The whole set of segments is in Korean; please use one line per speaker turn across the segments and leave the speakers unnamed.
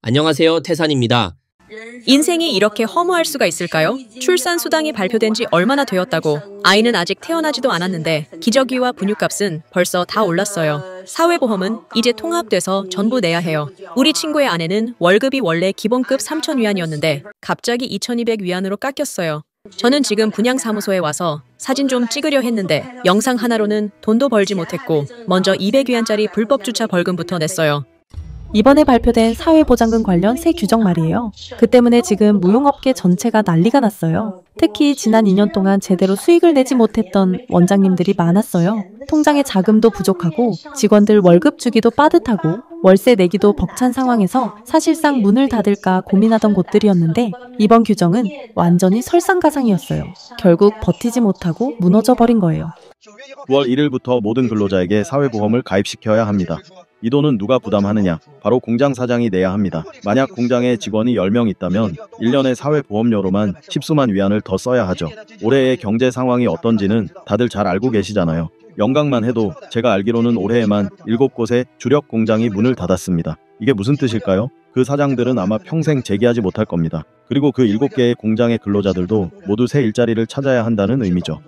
안녕하세요, 태산입니다.
인생이 이렇게 허무할 수가 있을까요? 출산 수당이 발표된 지 얼마나 되었다고. 아이는 아직 태어나지도 않았는데 기저귀와 분유값은 벌써 다 올랐어요. 사회보험은 이제 통합돼서 전부 내야 해요. 우리 친구의 아내는 월급이 원래 기본급 3,000위안이었는데 갑자기 2,200위안으로 깎였어요. 저는 지금 분양사무소에 와서 사진 좀 찍으려 했는데 영상 하나로는 돈도 벌지 못했고 먼저 200위안짜리 불법 주차 벌금부터 냈어요.
이번에 발표된 사회보장금 관련 새 규정 말이에요. 그 때문에 지금 무용업계 전체가 난리가 났어요. 특히 지난 2년 동안 제대로 수익을 내지 못했던 원장님들이 많았어요. 통장에 자금도 부족하고 직원들 월급 주기도 빠듯하고 월세 내기도 벅찬 상황에서 사실상 문을 닫을까 고민하던 곳들이었는데 이번 규정은 완전히 설상가상이었어요. 결국 버티지 못하고 무너져 버린 거예요.
9월 1일부터 모든 근로자에게 사회보험을 가입시켜야 합니다. 이 돈은 누가 부담하느냐? 바로 공장 사장이 내야 합니다. 만약 공장에 직원이 10명 있다면 1년에 사회보험료로만 10수만 위안을 더 써야 하죠. 올해의 경제 상황이 어떤지는 다들 잘 알고 계시잖아요. 영광만 해도 제가 알기로는 올해에만 7곳의 주력 공장이 문을 닫았습니다. 이게 무슨 뜻일까요? 그 사장들은 아마 평생 재기하지 못할 겁니다. 그리고 그 7개의 공장의 근로자들도 모두 새 일자리를 찾아야 한다는 의미죠.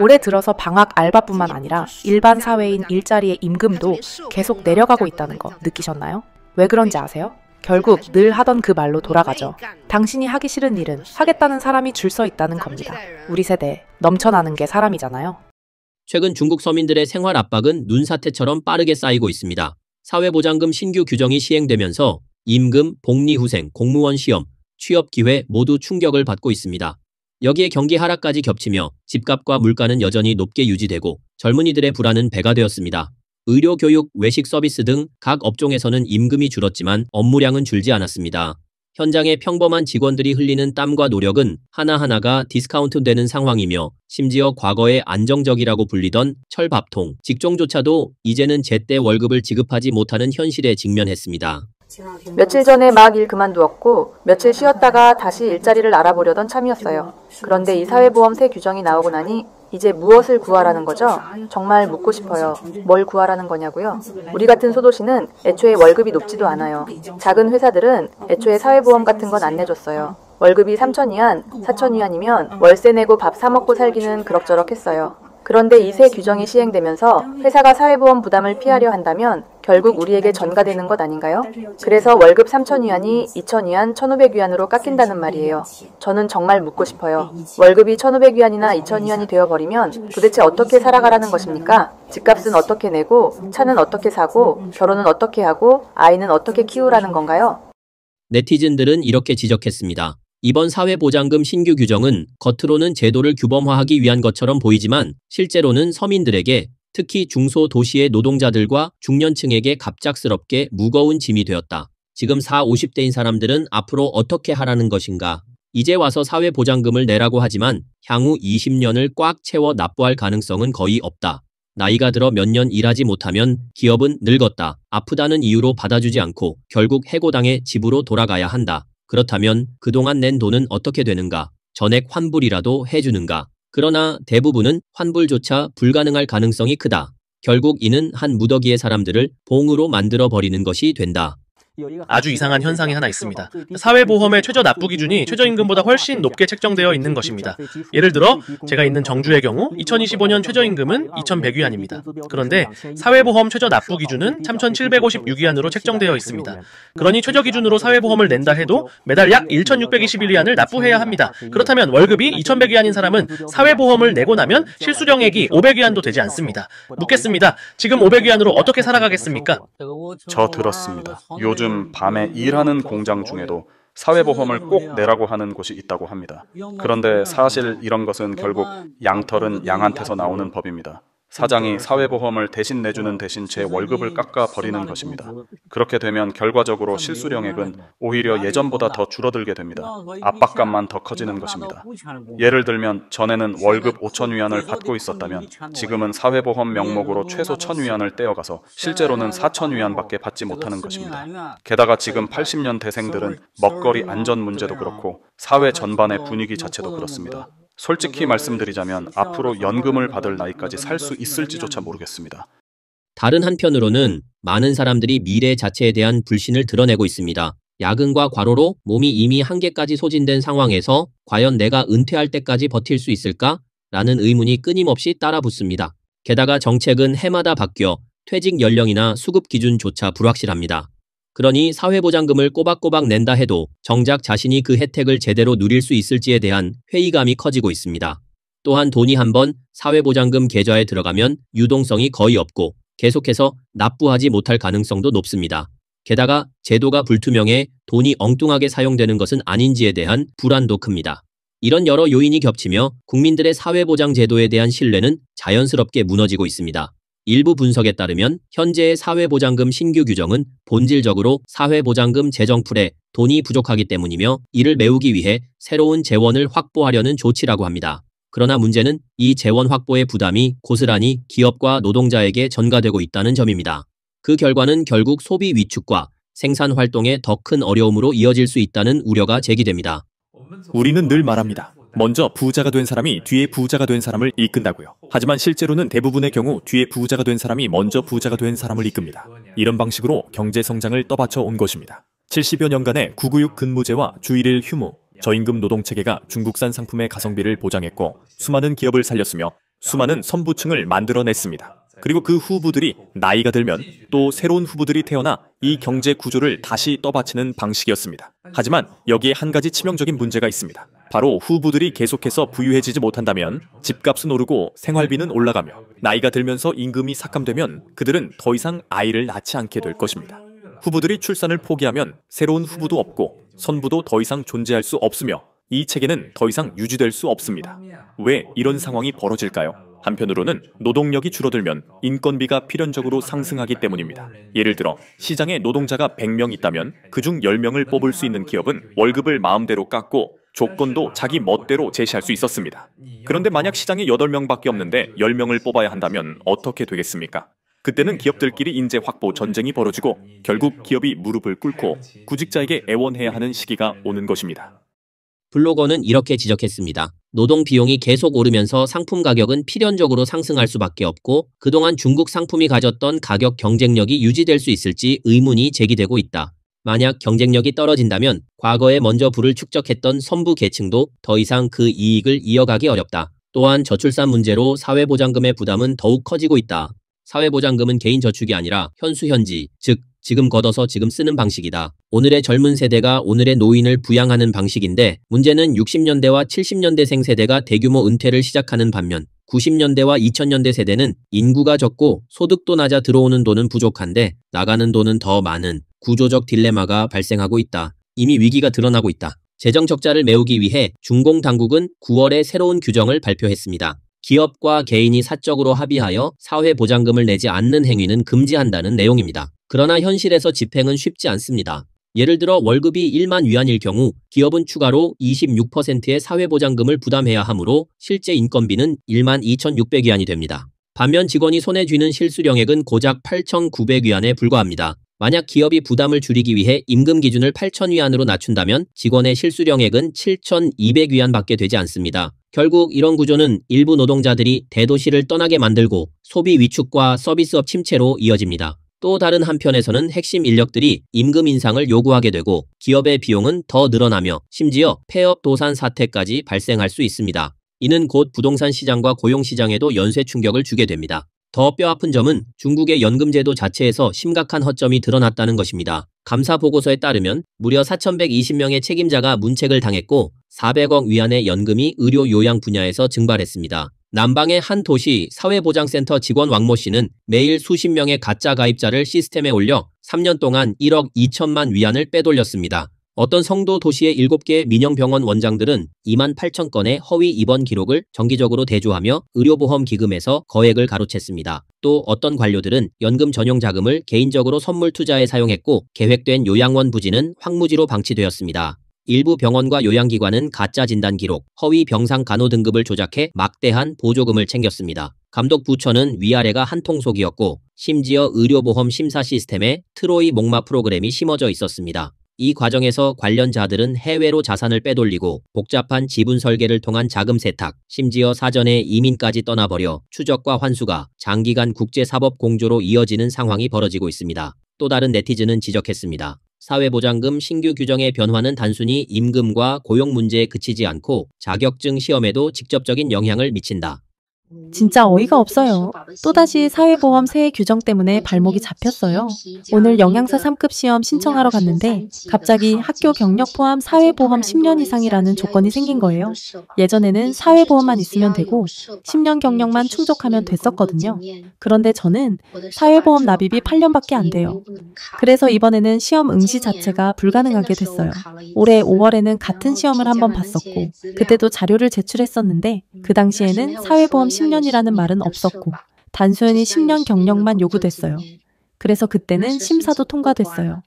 올해 들어서 방학 알바뿐만 아니라 일반 사회인 일자리의 임금도 계속 내려가고 있다는 거 느끼셨나요? 왜 그런지 아세요? 결국 늘 하던 그 말로 돌아가죠. 당신이 하기 싫은 일은 하겠다는 사람이 줄 서 있다는 겁니다. 우리 세대 넘쳐나는 게 사람이잖아요.
최근 중국 서민들의 생활 압박은 눈사태처럼 빠르게 쌓이고 있습니다. 사회보장금 신규 규정이 시행되면서 임금, 복리후생, 공무원 시험, 취업 기회 모두 충격을 받고 있습니다. 여기에 경기 하락까지 겹치며 집값과 물가는 여전히 높게 유지되고 젊은이들의 불안은 배가 되었습니다. 의료, 교육, 외식 서비스 등 각 업종에서는 임금이 줄었지만 업무량은 줄지 않았습니다. 현장의 평범한 직원들이 흘리는 땀과 노력은 하나하나가 디스카운트되는 상황이며 심지어 과거에 안정적이라고 불리던 철밥통, 직종조차도 이제는 제때 월급을 지급하지 못하는 현실에 직면했습니다.
며칠 전에 막 일 그만두었고 며칠 쉬었다가 다시 일자리를 알아보려던 참이었어요. 그런데 이 사회보험 새 규정이 나오고 나니 이제 무엇을 구하라는 거죠? 정말 묻고 싶어요. 뭘 구하라는 거냐고요? 우리 같은 소도시는 애초에 월급이 높지도 않아요. 작은 회사들은 애초에 사회보험 같은 건 안 내줬어요. 월급이 3,000위안, 4,000위안이면 월세 내고 밥 사 먹고 살기는 그럭저럭 했어요. 그런데 이 새 규정이 시행되면서 회사가 사회보험 부담을 피하려 한다면 결국 우리에게 전가되는 것 아닌가요? 그래서 월급 3,000위안이 2,000위안, 1,500위안으로 깎인다는 말이에요. 저는 정말 묻고 싶어요. 월급이 1,500위안이나 2,000위안이 되어버리면 도대체 어떻게 살아가라는 것입니까? 집값은 어떻게 내고, 차는 어떻게 사고, 결혼은 어떻게 하고, 아이는 어떻게 키우라는 건가요?
네티즌들은 이렇게 지적했습니다. 이번 사회보장금 신규 규정은 겉으로는 제도를 규범화하기 위한 것처럼 보이지만 실제로는 서민들에게 특히 중소도시의 노동자들과 중년층에게 갑작스럽게 무거운 짐이 되었다. 지금 40, 50대인 사람들은 앞으로 어떻게 하라는 것인가? 이제 와서 사회보장금을 내라고 하지만 향후 20년을 꽉 채워 납부할 가능성은 거의 없다. 나이가 들어 몇 년 일하지 못하면 기업은 늙었다, 아프다는 이유로 받아주지 않고 결국 해고당해 집으로 돌아가야 한다. 그렇다면 그동안 낸 돈은 어떻게 되는가? 전액 환불이라도 해주는가? 그러나 대부분은 환불조차 불가능할 가능성이 크다. 결국 이는 한 무더기의 사람들을 봉으로 만들어버리는 것이 된다.
아주 이상한 현상이 하나 있습니다. 사회보험의 최저 납부 기준이 최저임금보다 훨씬 높게 책정되어 있는 것입니다. 예를 들어 제가 있는 정주의 경우 2025년 최저임금은 2,100위안입니다. 그런데 사회보험 최저 납부 기준은 3,756위안으로 책정되어 있습니다. 그러니 최저 기준으로 사회보험을 낸다 해도 매달 약 1,621위안을 납부해야 합니다. 그렇다면 월급이 2,100위안인 사람은 사회보험을 내고 나면 실수령액이 500위안도 되지 않습니다. 묻겠습니다. 지금 500위안으로 어떻게 살아가겠습니까?
저 들었습니다. 요즘 밤에 일하는 공장 중에도 사회보험을 꼭 내라고 하는 곳이 있다고 합니다. 그런데 사실 이런 것은 결국 양털은 양한테서 나오는 법입니다. 사장이 사회보험을 대신 내주는 대신 제 월급을 깎아 버리는 것입니다. 그렇게 되면 결과적으로 실수령액은 오히려 예전보다 더 줄어들게 됩니다. 압박감만 더 커지는 것입니다. 예를 들면 전에는 월급 5,000위안을 받고 있었다면 지금은 사회보험 명목으로 최소 1,000위안을 떼어가서 실제로는 4,000위안밖에 받지 못하는 것입니다. 게다가 지금 80년대생들은 먹거리 안전 문제도 그렇고 사회 전반의 분위기 자체도 그렇습니다. 솔직히 말씀드리자면 앞으로 연금을 받을 나이까지 살 수 있을지조차 모르겠습니다.
다른 한편으로는 많은 사람들이 미래 자체에 대한 불신을 드러내고 있습니다. 야근과 과로로 몸이 이미 한계까지 소진된 상황에서 과연 내가 은퇴할 때까지 버틸 수 있을까? 라는 의문이 끊임없이 따라붙습니다. 게다가 정책은 해마다 바뀌어 퇴직 연령이나 수급 기준조차 불확실합니다. 그러니 사회보장금을 꼬박꼬박 낸다 해도 정작 자신이 그 혜택을 제대로 누릴 수 있을지에 대한 회의감이 커지고 있습니다. 또한 돈이 한번 사회보장금 계좌에 들어가면 유동성이 거의 없고 계속해서 납부하지 못할 가능성도 높습니다. 게다가 제도가 불투명해 돈이 엉뚱하게 사용되는 것은 아닌지에 대한 불안도 큽니다. 이런 여러 요인이 겹치며 국민들의 사회보장 제도에 대한 신뢰는 자연스럽게 무너지고 있습니다. 일부 분석에 따르면 현재의 사회보장금 신규 규정은 본질적으로 사회보장금 재정풀에 돈이 부족하기 때문이며 이를 메우기 위해 새로운 재원을 확보하려는 조치라고 합니다. 그러나 문제는 이 재원 확보의 부담이 고스란히 기업과 노동자에게 전가되고 있다는 점입니다. 그 결과는 결국 소비 위축과 생산 활동에 더 큰 어려움으로 이어질 수 있다는 우려가 제기됩니다.
우리는 늘 말합니다. 먼저 부자가 된 사람이 뒤에 부자가 된 사람을 이끈다고요. 하지만 실제로는 대부분의 경우 뒤에 부자가 된 사람이 먼저 부자가 된 사람을 이끕니다. 이런 방식으로 경제 성장을 떠받쳐 온 것입니다. 70여 년간의 996 근무제와 주일일 휴무, 저임금 노동체계가 중국산 상품의 가성비를 보장했고 수많은 기업을 살렸으며 수많은 선부층을 만들어냈습니다. 그리고 그 후부들이 나이가 들면 또 새로운 후부들이 태어나 이 경제 구조를 다시 떠받치는 방식이었습니다. 하지만 여기에 한 가지 치명적인 문제가 있습니다. 바로 후부들이 계속해서 부유해지지 못한다면 집값은 오르고 생활비는 올라가며 나이가 들면서 임금이 삭감되면 그들은 더 이상 아이를 낳지 않게 될 것입니다. 후부들이 출산을 포기하면 새로운 후부도 없고 선부도 더 이상 존재할 수 없으며 이 체계는 더 이상 유지될 수 없습니다. 왜 이런 상황이 벌어질까요? 한편으로는 노동력이 줄어들면 인건비가 필연적으로 상승하기 때문입니다. 예를 들어 시장에 노동자가 100명 있다면 그중 10명을 뽑을 수 있는 기업은 월급을 마음대로 깎고 조건도 자기 멋대로 제시할 수 있었습니다. 그런데 만약 시장에 8명밖에 없는데 10명을 뽑아야 한다면 어떻게 되겠습니까? 그때는 기업들끼리 인재 확보 전쟁이 벌어지고 결국 기업이 무릎을 꿇고 구직자에게 애원해야 하는 시기가 오는 것입니다.
블로거는 이렇게 지적했습니다. 노동 비용이 계속 오르면서 상품 가격은 필연적으로 상승할 수밖에 없고 그동안 중국 상품이 가졌던 가격 경쟁력이 유지될 수 있을지 의문이 제기되고 있다. 만약 경쟁력이 떨어진다면 과거에 먼저 부를 축적했던 선부 계층도 더 이상 그 이익을 이어가기 어렵다. 또한 저출산 문제로 사회보장금의 부담은 더욱 커지고 있다. 사회보장금은 개인저축이 아니라 현수현지, 즉 지금 걷어서 지금 쓰는 방식이다. 오늘의 젊은 세대가 오늘의 노인을 부양하는 방식인데 문제는 60년대와 70년대생 세대가 대규모 은퇴를 시작하는 반면 90년대와 2000년대 세대는 인구가 적고 소득도 낮아 들어오는 돈은 부족한데 나가는 돈은 더 많은 구조적 딜레마가 발생하고 있다. 이미 위기가 드러나고 있다. 재정 적자를 메우기 위해 중공당국은 9월에 새로운 규정을 발표했습니다. 기업과 개인이 사적으로 합의하여 사회보장금을 내지 않는 행위는 금지한다는 내용입니다. 그러나 현실에서 집행은 쉽지 않습니다. 예를 들어 월급이 1만 위안일 경우 기업은 추가로 26%의 사회보장금을 부담해야 하므로 실제 인건비는 1만 2,600위안이 됩니다. 반면 직원이 손에 쥐는 실수령액은 고작 8,900위안에 불과합니다. 만약 기업이 부담을 줄이기 위해 임금 기준을 8,000위안으로 낮춘다면 직원의 실수령액은 7,200위안밖에 되지 않습니다. 결국 이런 구조는 일부 노동자들이 대도시를 떠나게 만들고 소비 위축과 서비스업 침체로 이어집니다. 또 다른 한편에서는 핵심 인력들이 임금 인상을 요구하게 되고 기업의 비용은 더 늘어나며 심지어 폐업 도산 사태까지 발생할 수 있습니다. 이는 곧 부동산 시장과 고용 시장에도 연쇄 충격을 주게 됩니다. 더 뼈아픈 점은 중국의 연금제도 자체에서 심각한 허점이 드러났다는 것입니다. 감사 보고서에 따르면 무려 4,120명의 책임자가 문책을 당했고 400억 위안의 연금이 의료 요양 분야에서 증발했습니다. 남방의 한 도시 사회보장센터 직원 왕모 씨는 매일 수십 명의 가짜 가입자를 시스템에 올려 3년 동안 1억 2천만 위안을 빼돌렸습니다. 어떤 성도 도시의 7개의 민영병원 원장들은 2만 8천 건의 허위 입원 기록을 정기적으로 대조하며 의료보험 기금에서 거액을 가로챘습니다. 또 어떤 관료들은 연금 전용 자금을 개인적으로 선물 투자에 사용했고 계획된 요양원 부지는 황무지로 방치되었습니다. 일부 병원과 요양기관은 가짜 진단 기록, 허위 병상 간호 등급을 조작해 막대한 보조금을 챙겼습니다. 감독 부처는 위아래가 한 통속이었고 심지어 의료보험 심사 시스템에 트로이 목마 프로그램이 심어져 있었습니다. 이 과정에서 관련자들은 해외로 자산을 빼돌리고 복잡한 지분 설계를 통한 자금 세탁, 심지어 사전에 이민까지 떠나버려 추적과 환수가 장기간 국제사법 공조로 이어지는 상황이 벌어지고 있습니다. 또 다른 네티즌은 지적했습니다. 사회보장금 신규 규정의 변화는 단순히 임금과 고용 문제에 그치지 않고 자격증 시험에도 직접적인 영향을 미친다.
진짜 어이가 없어요. 또다시 사회보험 새 규정 때문에 발목이 잡혔어요. 오늘 영양사 3급 시험 신청하러 갔는데 갑자기 학교 경력 포함 사회보험 10년 이상이라는 조건이 생긴 거예요. 예전에는 사회보험만 있으면 되고 10년 경력만 충족하면 됐었거든요. 그런데 저는 사회보험 납입이 8년밖에 안 돼요. 그래서 이번에는 시험 응시 자체가 불가능하게 됐어요. 올해 5월에는 같은 시험을 한번 봤었고 그때도 자료를 제출했었는데 그 당시에는 사회보험 10년이라는 말은 없었고 단순히 10년 경력만 요구됐어요. 그래서 그때는 심사도 통과됐어요.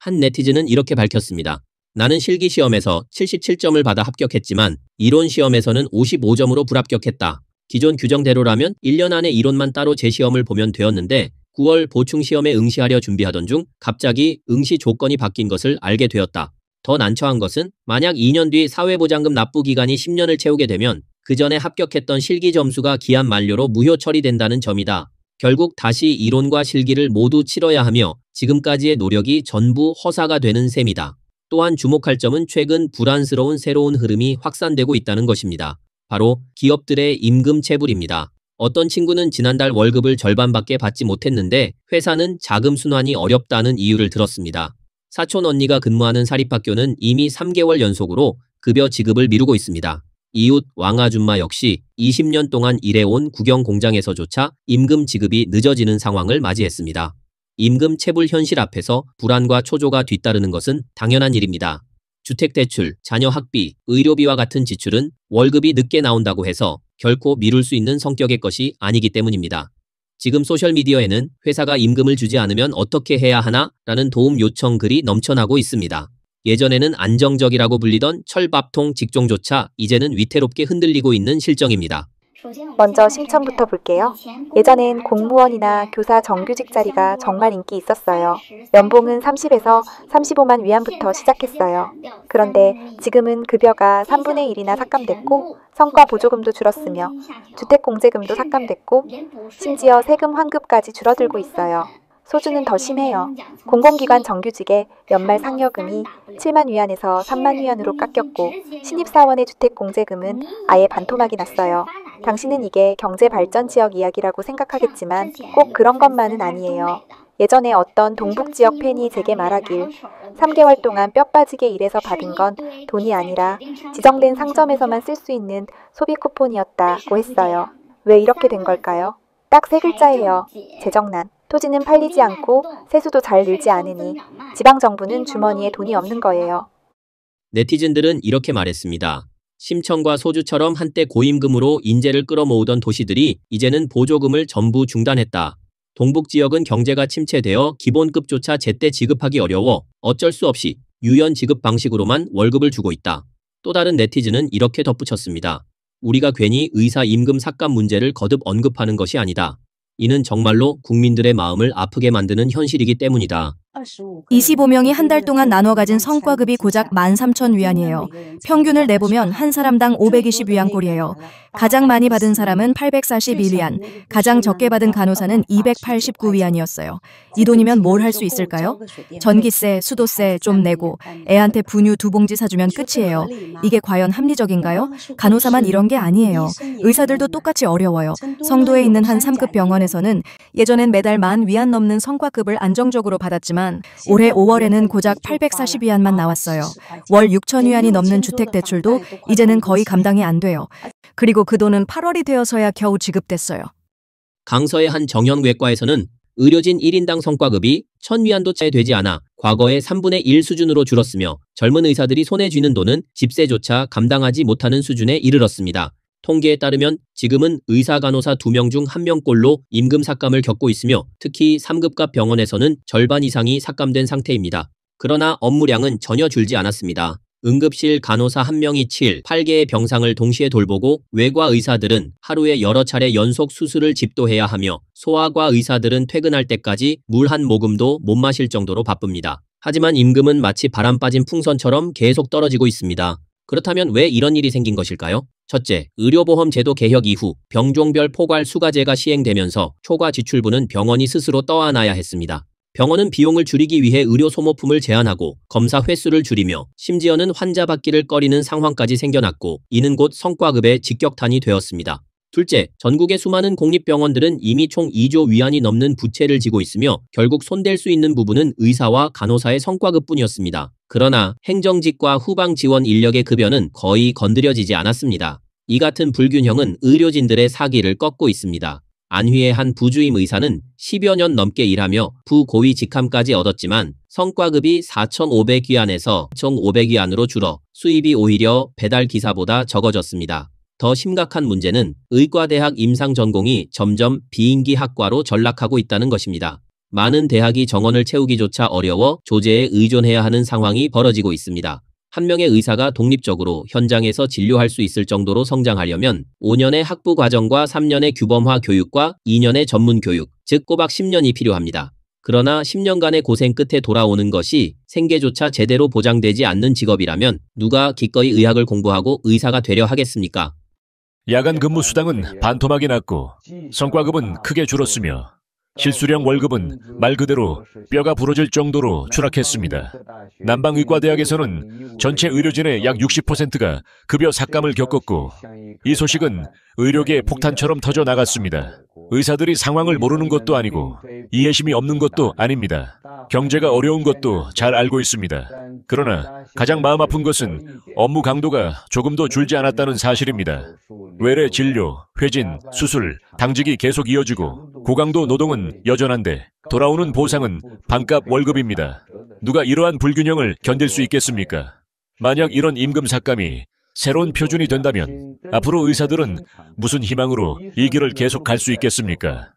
한 네티즌은 이렇게 밝혔습니다. 나는 실기 시험에서 77점을 받아 합격했지만 이론 시험에서는 55점으로 불합격했다. 기존 규정대로라면 1년 안에 이론만 따로 재시험을 보면 되었는데 9월 보충시험에 응시하려 준비하던 중 갑자기 응시 조건이 바뀐 것을 알게 되었다. 더 난처한 것은 만약 2년 뒤 사회보장금 납부 기간이 10년을 채우게 되면 그 전에 합격했던 실기 점수가 기한 만료로 무효 처리된다는 점이다. 결국 다시 이론과 실기를 모두 치러야 하며 지금까지의 노력이 전부 허사가 되는 셈이다. 또한 주목할 점은 최근 불안스러운 새로운 흐름이 확산되고 있다는 것입니다. 바로 기업들의 임금 체불입니다. 어떤 친구는 지난달 월급을 절반밖에 받지 못했는데 회사는 자금 순환이 어렵다는 이유를 들었습니다. 사촌 언니가 근무하는 사립학교는 이미 3개월 연속으로 급여 지급을 미루고 있습니다. 이웃 왕아줌마 역시 20년 동안 일해온 국영 공장에서조차 임금 지급이 늦어지는 상황을 맞이했습니다. 임금 체불 현실 앞에서 불안과 초조가 뒤따르는 것은 당연한 일입니다. 주택대출, 자녀 학비, 의료비와 같은 지출은 월급이 늦게 나온다고 해서 결코 미룰 수 있는 성격의 것이 아니기 때문입니다. 지금 소셜미디어에는 회사가 임금을 주지 않으면 어떻게 해야 하나? 라는 도움 요청 글이 넘쳐나고 있습니다. 예전에는 안정적이라고 불리던 철밥통 직종조차 이제는 위태롭게 흔들리고 있는 실정입니다.
먼저 심천부터 볼게요. 예전엔 공무원이나 교사 정규직 자리가 정말 인기 있었어요. 연봉은 30에서 35만 위안부터 시작했어요. 그런데 지금은 급여가 3분의 1이나 삭감됐고 성과 보조금도 줄었으며 주택공제금도 삭감됐고 심지어 세금 환급까지 줄어들고 있어요. 소주는 더 심해요. 공공기관 정규직의 연말 상여금이 7만 위안에서 3만 위안으로 깎였고 신입사원의 주택공제금은 아예 반토막이 났어요. 당신은 이게 경제발전 지역 이야기라고 생각하겠지만 꼭 그런 것만은 아니에요. 예전에 어떤 동북지역 팬이 제게 말하길 3개월 동안 뼈 빠지게 일해서 받은 건 돈이 아니라 지정된 상점에서만 쓸 수 있는 소비 쿠폰이었다고 했어요. 왜 이렇게 된 걸까요? 딱 세 글자예요. 재정난. 토지는 팔리지 않고 세수도 잘 늘지 않으니 지방정부는 주머니에 돈이 없는 거예요.
네티즌들은 이렇게 말했습니다. 심천과 소주처럼 한때 고임금으로 인재를 끌어모으던 도시들이 이제는 보조금을 전부 중단했다. 동북지역은 경제가 침체되어 기본급조차 제때 지급하기 어려워 어쩔 수 없이 유연 지급 방식으로만 월급을 주고 있다. 또 다른 네티즌은 이렇게 덧붙였습니다. 우리가 괜히 의사 임금 삭감 문제를 거듭 언급하는 것이 아니다. 이는 정말로 국민들의 마음을 아프게 만드는 현실이기 때문이다.
25명이 한 달 동안 나눠 가진 성과급이 고작 13,000위안이에요. 평균을 내보면 한 사람당 520위안꼴이에요. 가장 많이 받은 사람은 841위안, 가장 적게 받은 간호사는 289위안이었어요. 이 돈이면 뭘 할 수 있을까요? 전기세, 수도세 좀 내고 애한테 분유 2봉지 사주면 끝이에요. 이게 과연 합리적인가요? 간호사만 이런 게 아니에요. 의사들도 똑같이 어려워요. 성도에 있는 한 3급 병원에서는 예전엔 매달 10,000위안 넘는 성과급을 안정적으로 받았지만 올해 5월에는 고작 840위안만 나왔어요. 월 6,000위안이 넘는 주택대출도 이제는 거의 감당이 안 돼요. 그리고 그 돈은 8월이 되어서야 겨우 지급됐어요.
강서의 한 정형외과에서는 의료진 1인당 성과급이 1,000위안도 채 되지 않아 과거의 3분의 1 수준으로 줄었으며 젊은 의사들이 손에 쥐는 돈은 집세조차 감당하지 못하는 수준에 이르렀습니다. 통계에 따르면 지금은 의사 간호사 2명 중 1명꼴로 임금 삭감을 겪고 있으며 특히 3급급 병원에서는 절반 이상이 삭감된 상태입니다. 그러나 업무량은 전혀 줄지 않았습니다. 응급실 간호사 1명이 8개의 병상을 동시에 돌보고 외과 의사들은 하루에 여러 차례 연속 수술을 집도해야 하며 소아과 의사들은 퇴근할 때까지 물 한 모금도 못 마실 정도로 바쁩니다. 하지만 임금은 마치 바람 빠진 풍선처럼 계속 떨어지고 있습니다. 그렇다면 왜 이런 일이 생긴 것일까요? 첫째, 의료보험 제도 개혁 이후 병종별 포괄 수가제가 시행되면서 초과 지출분은 병원이 스스로 떠안아야 했습니다. 병원은 비용을 줄이기 위해 의료 소모품을 제한하고 검사 횟수를 줄이며 심지어는 환자 받기를 꺼리는 상황까지 생겨났고 이는 곧 성과급의 직격탄이 되었습니다. 둘째, 전국의 수많은 공립병원들은 이미 총 2조 위안이 넘는 부채를 지고 있으며 결국 손댈 수 있는 부분은 의사와 간호사의 성과급뿐이었습니다. 그러나 행정직과 후방 지원 인력의 급여는 거의 건드려지지 않았습니다. 이 같은 불균형은 의료진들의 사기를 꺾고 있습니다. 안휘의 한 부주임 의사는 10여 년 넘게 일하며 부고위 직함까지 얻었지만 성과급이 4,500위안에서 1,500위안으로 줄어 수입이 오히려 배달 기사보다 적어졌습니다. 더 심각한 문제는 의과대학 임상전공이 점점 비인기 학과로 전락하고 있다는 것입니다. 많은 대학이 정원을 채우기조차 어려워 조제에 의존해야 하는 상황이 벌어지고 있습니다. 한 명의 의사가 독립적으로 현장에서 진료할 수 있을 정도로 성장하려면 5년의 학부 과정과 3년의 규범화 교육과 2년의 전문 교육, 즉 꼬박 10년이 필요합니다. 그러나 10년간의 고생 끝에 돌아오는 것이 생계조차 제대로 보장되지 않는 직업이라면 누가 기꺼이 의학을 공부하고 의사가 되려 하겠습니까?
야간 근무 수당은 반토막이 났고 성과급은 크게 줄었으며 실수령 월급은 말 그대로 뼈가 부러질 정도로 추락했습니다. 남방의과대학에서는 전체 의료진의 약 60%가 급여 삭감을 겪었고 이 소식은 의료계 폭탄처럼 터져 나갔습니다. 의사들이 상황을 모르는 것도 아니고 이해심이 없는 것도 아닙니다. 경제가 어려운 것도 잘 알고 있습니다. 그러나 가장 마음 아픈 것은 업무 강도가 조금도 줄지 않았다는 사실입니다. 외래 진료, 회진, 수술, 당직이 계속 이어지고 고강도 노동은 여전한데 돌아오는 보상은 반값 월급입니다. 누가 이러한 불균형을 견딜 수 있겠습니까? 만약 이런 임금 삭감이 새로운 표준이 된다면 앞으로 의사들은 무슨 희망으로 이 길을 계속 갈 수 있겠습니까?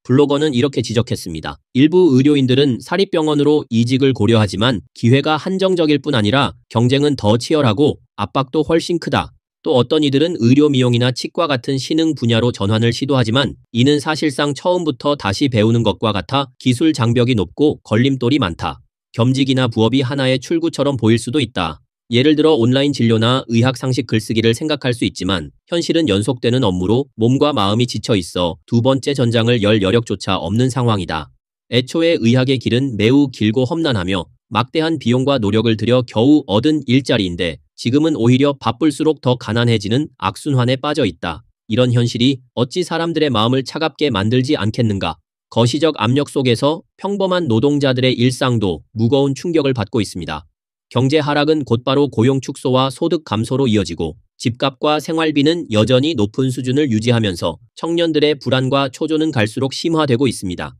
블로거는 이렇게 지적했습니다. 일부 의료인들은 사립병원으로 이직을 고려하지만 기회가 한정적일 뿐 아니라 경쟁은 더 치열하고 압박도 훨씬 크다. 또 어떤 이들은 의료 미용이나 치과 같은 신흥 분야로 전환을 시도하지만 이는 사실상 처음부터 다시 배우는 것과 같아 기술 장벽이 높고 걸림돌이 많다. 겸직이나 부업이 하나의 출구처럼 보일 수도 있다. 예를 들어 온라인 진료나 의학 상식 글쓰기를 생각할 수 있지만 현실은 연속되는 업무로 몸과 마음이 지쳐 있어 두 번째 전장을 열 여력조차 없는 상황이다. 애초에 의학의 길은 매우 길고 험난하며 막대한 비용과 노력을 들여 겨우 얻은 일자리인데 지금은 오히려 바쁠수록 더 가난해지는 악순환에 빠져 있다. 이런 현실이 어찌 사람들의 마음을 차갑게 만들지 않겠는가. 거시적 압력 속에서 평범한 노동자들의 일상도 무거운 충격을 받고 있습니다. 경제 하락은 곧바로 고용 축소와 소득 감소로 이어지고 집값과 생활비는 여전히 높은 수준을 유지하면서 청년들의 불안과 초조는 갈수록 심화되고 있습니다.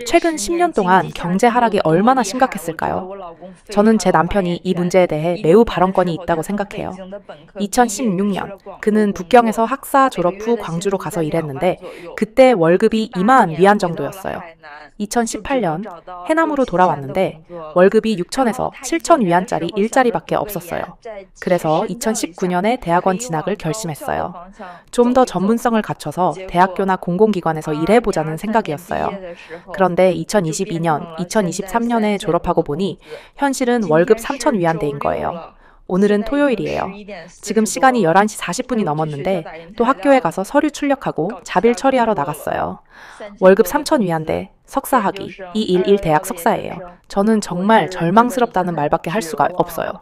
최근 10년 동안 경제 하락이 얼마나 심각했을까요? 저는 제 남편이 이 문제에 대해 매우 발언권이 있다고 생각해요. 2016년 그는 북경에서 학사 졸업 후 광주로 가서 일했는데 그때 월급이 2만 위안 정도였어요. 2018년 해남으로 돌아왔는데 월급이 6천에서 7천 위안짜리 일자리밖에 없었어요. 그래서 2019년에 대학원 진학을 결심했어요. 좀 더 전문성을 갖춰서 대학교나 공공기관에서 일해보자는 생각이었어요. 그런데 2022년, 2023년에 졸업하고 보니 현실은 월급 3천 위안대인 거예요. 오늘은 토요일이에요. 지금 시간이 11시 40분이 넘었는데 또 학교에 가서 서류 출력하고 자빌 처리하러 나갔어요. 월급 3천 위안대, 석사학위, 211 대학 석사예요. 저는 정말 절망스럽다는 말밖에 할 수가 없어요.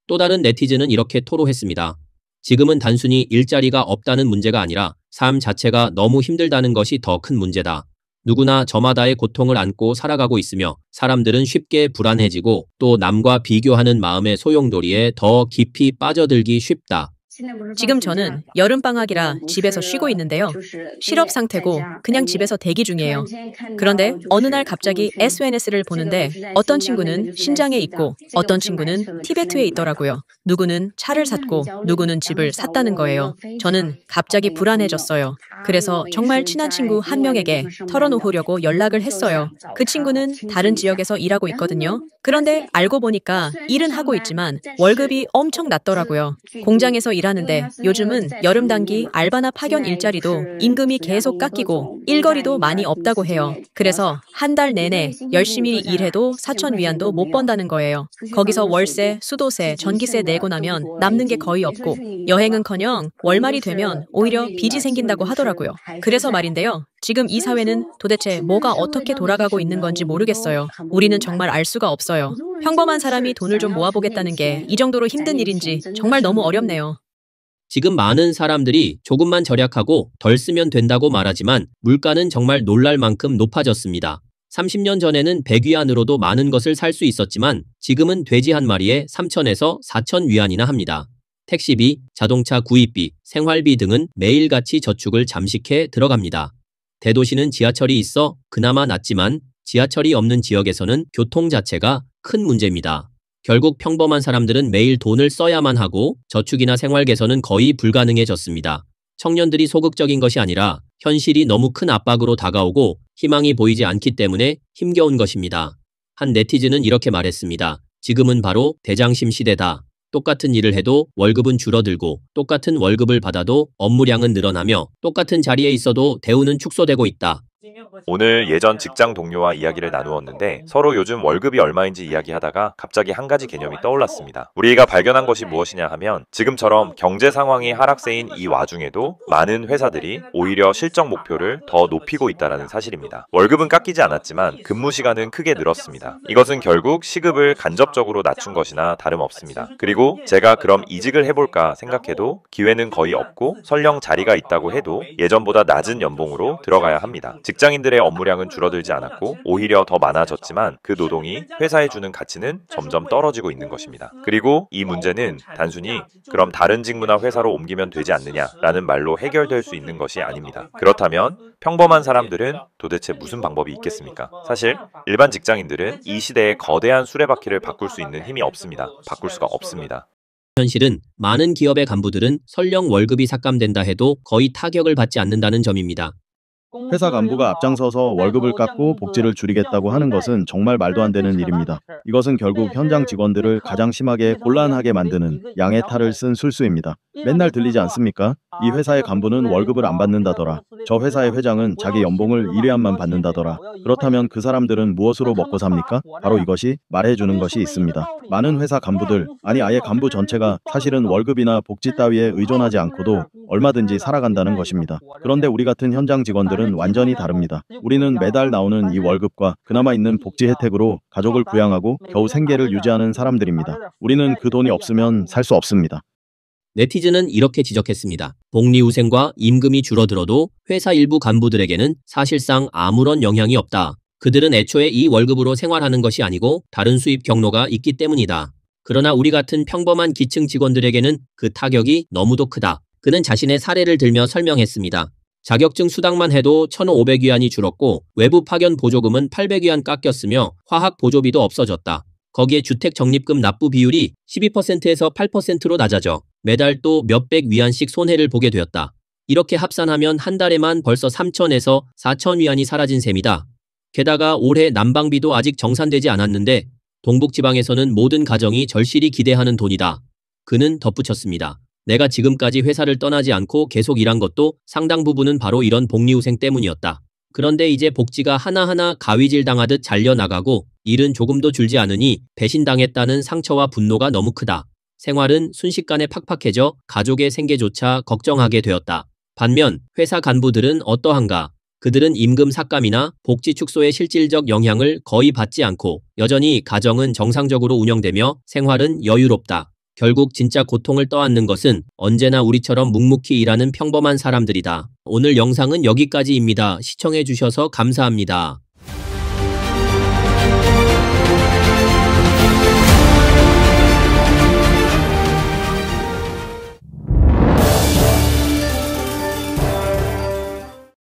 또 다른 네티즌은 이렇게 토로했습니다. 지금은 단순히 일자리가 없다는 문제가 아니라 삶 자체가 너무 힘들다는 것이 더 큰 문제다. 누구나 저마다의 고통을 안고 살아가고 있으며 사람들은 쉽게 불안해지고 또 남과 비교하는 마음의 소용돌이에 더 깊이 빠져들기 쉽다.
지금 저는 여름방학이라 집에서 쉬고 있는데요. 실업 상태고 그냥 집에서 대기 중이에요. 그런데 어느 날 갑자기 SNS를 보는데 어떤 친구는 신장에 있고 어떤 친구는 티베트에 있더라고요. 누구는 차를 샀고 누구는 집을 샀다는 거예요. 저는 갑자기 불안해졌어요. 그래서 정말 친한 친구 한 명에게 털어놓으려고 연락을 했어요. 그 친구는 다른 지역에서 일하고 있거든요. 그런데 알고 보니까 일은 하고 있지만 월급이 엄청 낮더라고요. 공장에서 일하는데 요즘은 여름 단기 알바나 파견 일자리도 임금이 계속 깎이고 일거리도 많이 없다고 해요. 그래서 한 달 내내 열심히 일해도 4천 위안도 못 번다는 거예요. 거기서 월세, 수도세, 전기세 내고 나면 남는 게 거의 없고 여행은커녕 월말이 되면 오히려 빚이 생긴다고 하더라고요. 그래서 말인데요. 지금 이 사회는 도대체 뭐가 어떻게 돌아가고 있는 건지 모르겠어요. 우리는 정말 알 수가 없어요. 평범한 사람이 돈을 좀 모아보겠다는 게 이 정도로 힘든 일인지 정말 너무 어렵네요.
지금 많은 사람들이 조금만 절약하고 덜 쓰면 된다고 말하지만 물가는 정말 놀랄 만큼 높아졌습니다. 30년 전에는 100위안으로도 많은 것을 살 수 있었지만 지금은 돼지 한 마리에 3,000에서 4,000위안이나 합니다. 택시비, 자동차 구입비, 생활비 등은 매일같이 저축을 잠식해 들어갑니다. 대도시는 지하철이 있어 그나마 낫지만 지하철이 없는 지역에서는 교통 자체가 큰 문제입니다. 결국 평범한 사람들은 매일 돈을 써야만 하고 저축이나 생활 개선은 거의 불가능해졌습니다. 청년들이 소극적인 것이 아니라 현실이 너무 큰 압박으로 다가오고 희망이 보이지 않기 때문에 힘겨운 것입니다. 한 네티즌은 이렇게 말했습니다. 지금은 바로 대장심 시대다. 똑같은 일을 해도 월급은 줄어들고 똑같은 월급을 받아도 업무량은 늘어나며 똑같은 자리에 있어도 대우는 축소되고 있다.
오늘 예전 직장 동료와 이야기를 나누었는데 서로 요즘 월급이 얼마인지 이야기하다가 갑자기 한 가지 개념이 떠올랐습니다. 우리가 발견한 것이 무엇이냐 하면 지금처럼 경제 상황이 하락세인 이 와중에도 많은 회사들이 오히려 실적 목표를 더 높이고 있다는 사실입니다. 월급은 깎이지 않았지만 근무 시간은 크게 늘었습니다. 이것은 결국 시급을 간접적으로 낮춘 것이나 다름없습니다. 그리고 제가 그럼 이직을 해볼까 생각해도 기회는 거의 없고 설령 자리가 있다고 해도 예전보다 낮은 연봉으로 들어가야 합니다. 직장인들의 업무량은 줄어들지 않았고 오히려 더 많아졌지만 그 노동이 회사에 주는 가치는 점점 떨어지고 있는 것입니다. 그리고 이 문제는 단순히 그럼 다른 직무나 회사로 옮기면 되지 않느냐라는 말로 해결될 수 있는 것이 아닙니다. 그렇다면 평범한 사람들은 도대체 무슨 방법이 있겠습니까? 사실 일반 직장인들은 이 시대의 거대한 수레바퀴를 바꿀 수 있는 힘이 없습니다. 바꿀 수가 없습니다.
현실은 많은 기업의 간부들은 설령 월급이 삭감된다 해도 거의 타격을 받지 않는다는 점입니다.
회사 간부가 앞장서서 월급을 깎고 복지를 줄이겠다고 하는 것은 정말 말도 안 되는 일입니다. 이것은 결국 현장 직원들을 가장 심하게 곤란하게 만드는 양의 탈을 쓴 술수입니다. 맨날 들리지 않습니까? 이 회사의 간부는 월급을 안 받는다더라. 저 회사의 회장은 자기 연봉을 1위안만 받는다더라. 그렇다면 그 사람들은 무엇으로 먹고 삽니까? 바로 이것이 말해주는 것이 있습니다. 많은 회사 간부들, 아니 아예 간부 전체가 사실은 월급이나 복지 따위에 의존하지 않고도 얼마든지 살아간다는 것입니다. 그런데 우리 같은 현장 직원들은 완전히 다릅니다. 우리는 매달 나오는 이 월급과 그나마 있는 복지 혜택으로 가족을 부양하고 겨우 생계를 유지하는 사람들입니다. 우리는 그 돈이 없으면 살 수 없습니다.
네티즌은 이렇게 지적했습니다. 복리후생과 임금이 줄어들어도 회사 일부 간부들에게는 사실상 아무런 영향이 없다. 그들은 애초에 이 월급으로 생활하는 것이 아니고 다른 수입 경로가 있기 때문이다. 그러나 우리 같은 평범한 기층 직원들에게는 그 타격이 너무도 크다. 그는 자신의 사례를 들며 설명했습니다. 자격증 수당만 해도 1,500위안이 줄었고 외부 파견 보조금은 800위안 깎였으며 화학 보조비도 없어졌다. 거기에 주택 적립금 납부 비율이 12%에서 8%로 낮아져 매달 또 몇백 위안씩 손해를 보게 되었다. 이렇게 합산하면 한 달에만 벌써 3,000에서 4,000위안이 사라진 셈이다. 게다가 올해 난방비도 아직 정산되지 않았는데 동북지방에서는 모든 가정이 절실히 기대하는 돈이다. 그는 덧붙였습니다. 내가 지금까지 회사를 떠나지 않고 계속 일한 것도 상당 부분은 바로 이런 복리후생 때문이었다. 그런데 이제 복지가 하나하나 가위질 당하듯 잘려나가고 일은 조금도 줄지 않으니 배신당했다는 상처와 분노가 너무 크다. 생활은 순식간에 팍팍해져 가족의 생계조차 걱정하게 되었다. 반면 회사 간부들은 어떠한가? 그들은 임금 삭감이나 복지 축소의 실질적 영향을 거의 받지 않고 여전히 가정은 정상적으로 운영되며 생활은 여유롭다. 결국 진짜 고통을 떠안는 것은 언제나 우리처럼 묵묵히 일하는 평범한 사람들이다. 오늘 영상은 여기까지입니다. 시청해주셔서 감사합니다.